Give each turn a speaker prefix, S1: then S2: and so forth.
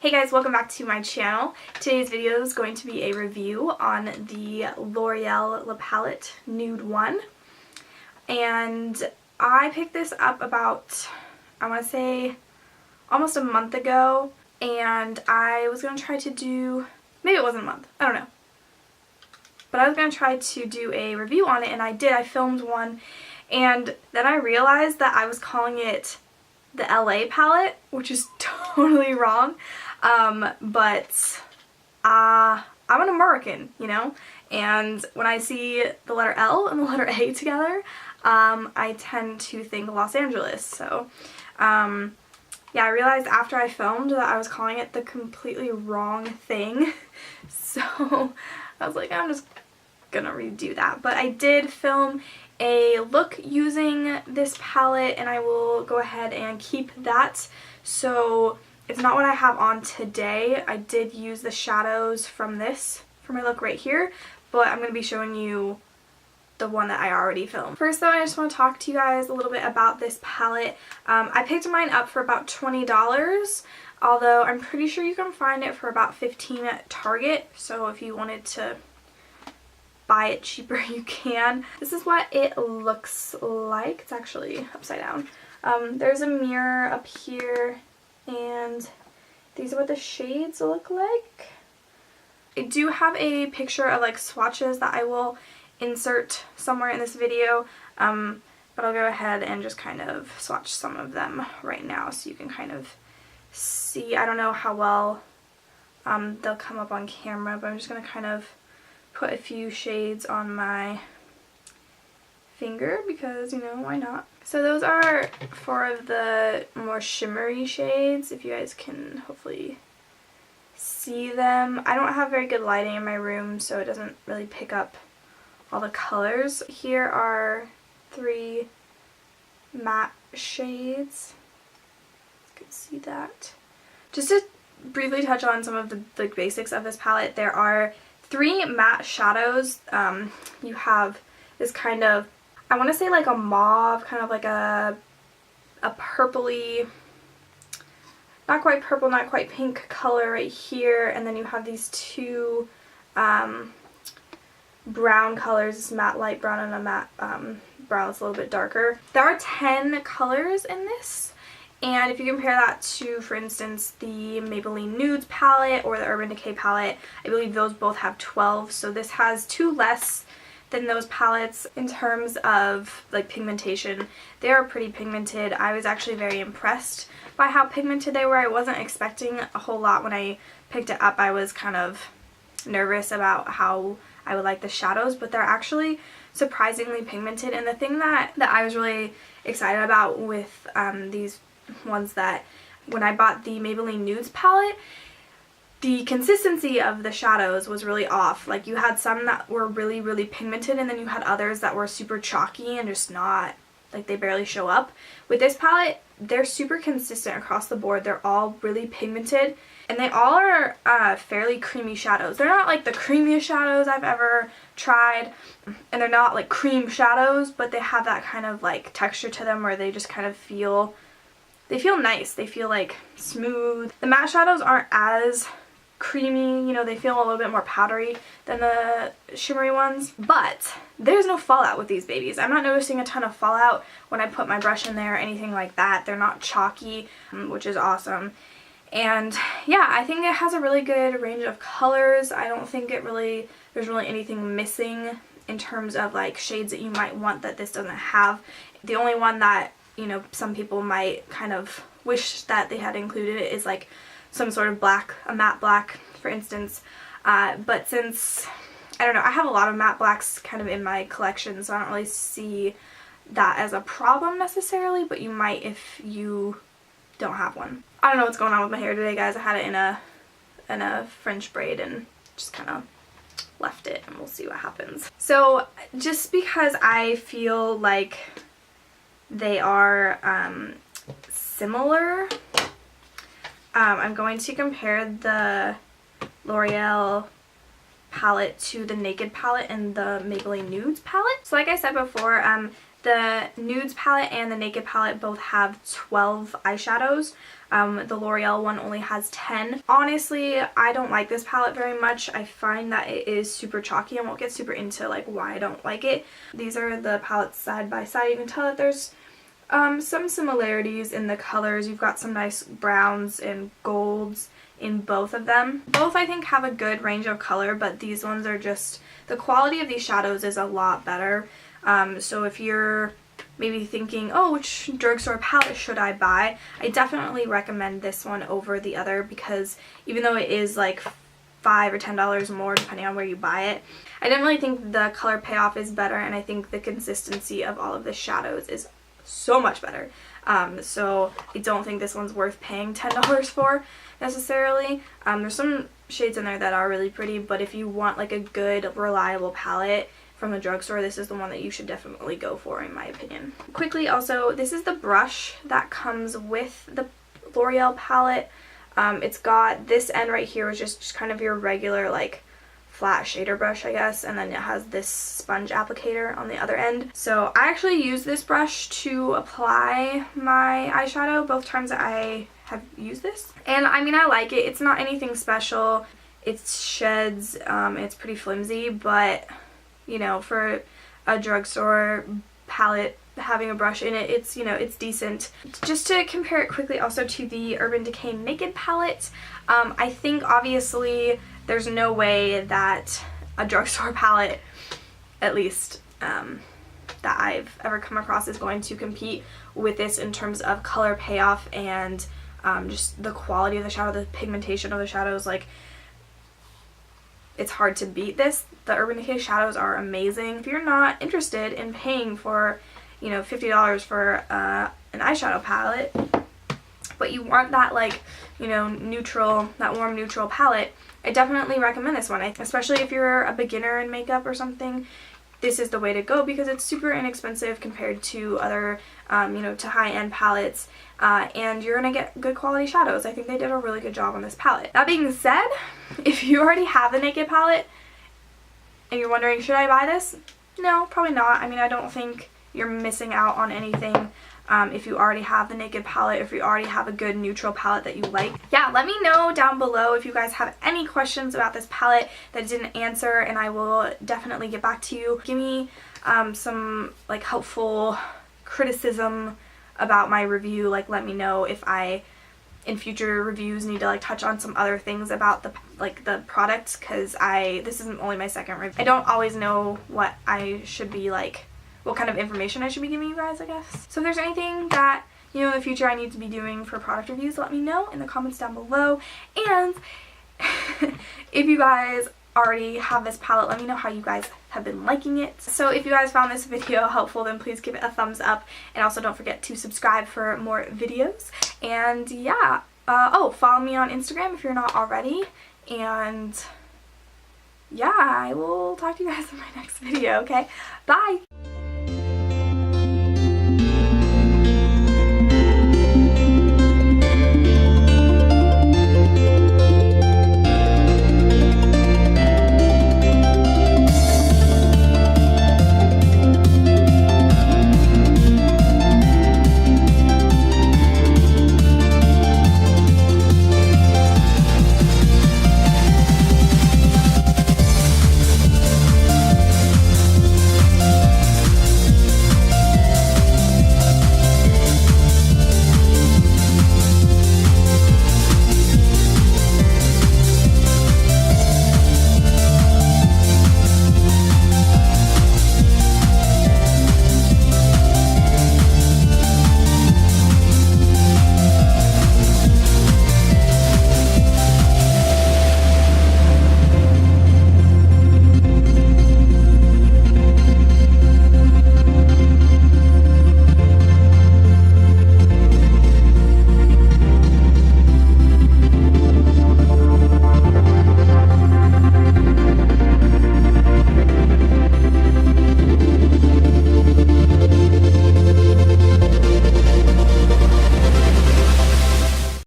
S1: Hey guys, welcome back to my channel. Today's video is going to be a review on the L'Oreal lip palette Nude 1. And I picked this up about, I want to say, almost a month ago. And I was going to try to do, maybe it wasn't a month, I don't know. But I was going to try to do a review on it, and I did. I filmed one. And then I realized that I was calling it the LA palette, which is totally wrong. But I'm an American, you know, and when I see the letter L and the letter A together, I tend to think Los Angeles. So, yeah, I realized after I filmed that I was calling it the completely wrong thing. So I was like, I'm just gonna redo that. But I did film a look using this palette, and I will go ahead and keep that. So it's not what I have on today. I did use the shadows from this for my look right here, but I'm going to be showing you the one that I already filmed. First though, I just want to talk to you guys a little bit about this palette. I picked mine up for about $20, although I'm pretty sure you can find it for about $15 at Target, so if you wanted to buy it cheaper, you can. This is what it looks like. It's actually upside down. There's a mirror up here, and these are what the shades look like. I do have a picture of like swatches that I will insert somewhere in this video, but I'll go ahead and just kind of swatch some of them right now so you can kind of see. I don't know how well they'll come up on camera, but I'm just going to kind of put a few shades on my finger because, you know, why not? So those are 4 of the more shimmery shades, if you guys can hopefully see them. I don't have very good lighting in my room, so it doesn't really pick up all the colors. Here are 3 matte shades. You can see that. Just to briefly touch on some of the basics of this palette, there are 3 matte shadows. You have this kind of, I want to say like a mauve, kind of like a purpley, not quite purple, not quite pink color right here, and then you have these 2 brown colors, this matte light brown and a matte brown that's a little bit darker. There are 10 colors in this, and if you compare that to, for instance, the Maybelline Nudes palette or the Urban Decay palette, I believe those both have 12, so this has 2 less than those palettes. In terms of like pigmentation, they are pretty pigmented. I was actually very impressed by how pigmented they were. I wasn't expecting a whole lot when I picked it up. I was kind of nervous about how I would like the shadows, but they're actually surprisingly pigmented. And the thing that I was really excited about with these ones, that when I bought the Maybelline Nudes palette, the consistency of the shadows was really off. Like, you had some that were really, really pigmented, and then you had others that were super chalky and just not, like, they barely show up. With this palette, they're super consistent across the board. They're all really pigmented, and they all are fairly creamy shadows. They're not like the creamiest shadows I've ever tried, and they're not like cream shadows, but they have that kind of like texture to them where they just kind of feel, they feel nice. They feel like smooth. The matte shadows aren't as creamy, you know, they feel a little bit more powdery than the shimmery ones, but there's no fallout with these babies. I'm not noticing a ton of fallout when I put my brush in there or anything like that. They're not chalky, which is awesome. And yeah, I think it has a really good range of colors. I don't think there's really anything missing in terms of like shades that you might want that this doesn't have. The only one that, you know, some people might kind of wish that they had included it is like some sort of black, a matte black, for instance. But since, I don't know, I have a lot of matte blacks kind of in my collection, so I don't really see that as a problem necessarily, but you might if you don't have one. I don't know what's going on with my hair today, guys. I had it in a French braid and just kind of left it, and we'll see what happens. So just because I feel like they are similar, I'm going to compare the L'Oreal palette to the Naked palette and the Maybelline Nudes palette. So like I said before, The Nudes palette and the Naked palette both have 12 eyeshadows. The L'Oreal one only has 10. Honestly, I don't like this palette very much. I find that it is super chalky. I won't get super into like why I don't like it. These are the palettes side by side. You can tell that there's some similarities in the colors. You've got some nice browns and golds in both of them. Both I think have a good range of color, but these ones are just, the quality of these shadows is a lot better. So if you're maybe thinking, oh, which drugstore palette should I buy? I definitely recommend this one over the other, because even though it is like $5 or $10 more depending on where you buy it, I definitely think the color payoff is better, and I think the consistency of all of the shadows is so much better. So I don't think this one's worth paying $10 for necessarily. There's some shades in there that are really pretty, but if you want like a good reliable palette from the drugstore, this is the one that you should definitely go for, in my opinion. Quickly also, this is the brush that comes with the L'Oreal palette. It's got this end right here, which is just kind of your regular like flat shader brush, I guess, and then it has this sponge applicator on the other end. So I actually use this brush to apply my eyeshadow both times that I have used this, and I mean, I like it. It's not anything special. It sheds, it's pretty flimsy, but you know, for a drugstore palette having a brush in it, it's, you know, it's decent. Just to compare it quickly also to the Urban Decay Naked palette, I think obviously there's no way that a drugstore palette, at least that I've ever come across, is going to compete with this in terms of color payoff and just the quality of the shadow, the pigmentation of the shadows. Like, it's hard to beat this. The Urban Decay shadows are amazing. If you're not interested in paying for, you know, $50 for an eyeshadow palette, but you want that, like, you know, neutral, that warm neutral palette, I definitely recommend this one. Especially if you're a beginner in makeup or something, this is the way to go, because it's super inexpensive compared to other, you know, to high-end palettes, and you're gonna get good quality shadows. I think they did a really good job on this palette. That being said, if you already have the Naked palette and you're wondering, should I buy this? No, probably not. I mean, I don't think you're missing out on anything if you already have the Naked palette, if you already have a good neutral palette that you like. Yeah, let me know down below if you guys have any questions about this palette that I didn't answer, and I will definitely get back to you. Give me some like helpful criticism about my review. Like, let me know if I in future reviews need to like touch on some other things about the product, because this isn't only my second review. I don't always know what I should be like, what kind of information I should be giving you guys, I guess. So if there's anything that, you know, in the future I need to be doing for product reviews, let me know in the comments down below. And if you guys already have this palette, let me know how you guys have been liking it. So if you guys found this video helpful, then please give it a thumbs up, and also don't forget to subscribe for more videos. And yeah, oh, follow me on Instagram if you're not already, and yeah, I will talk to you guys in my next video, okay? Bye!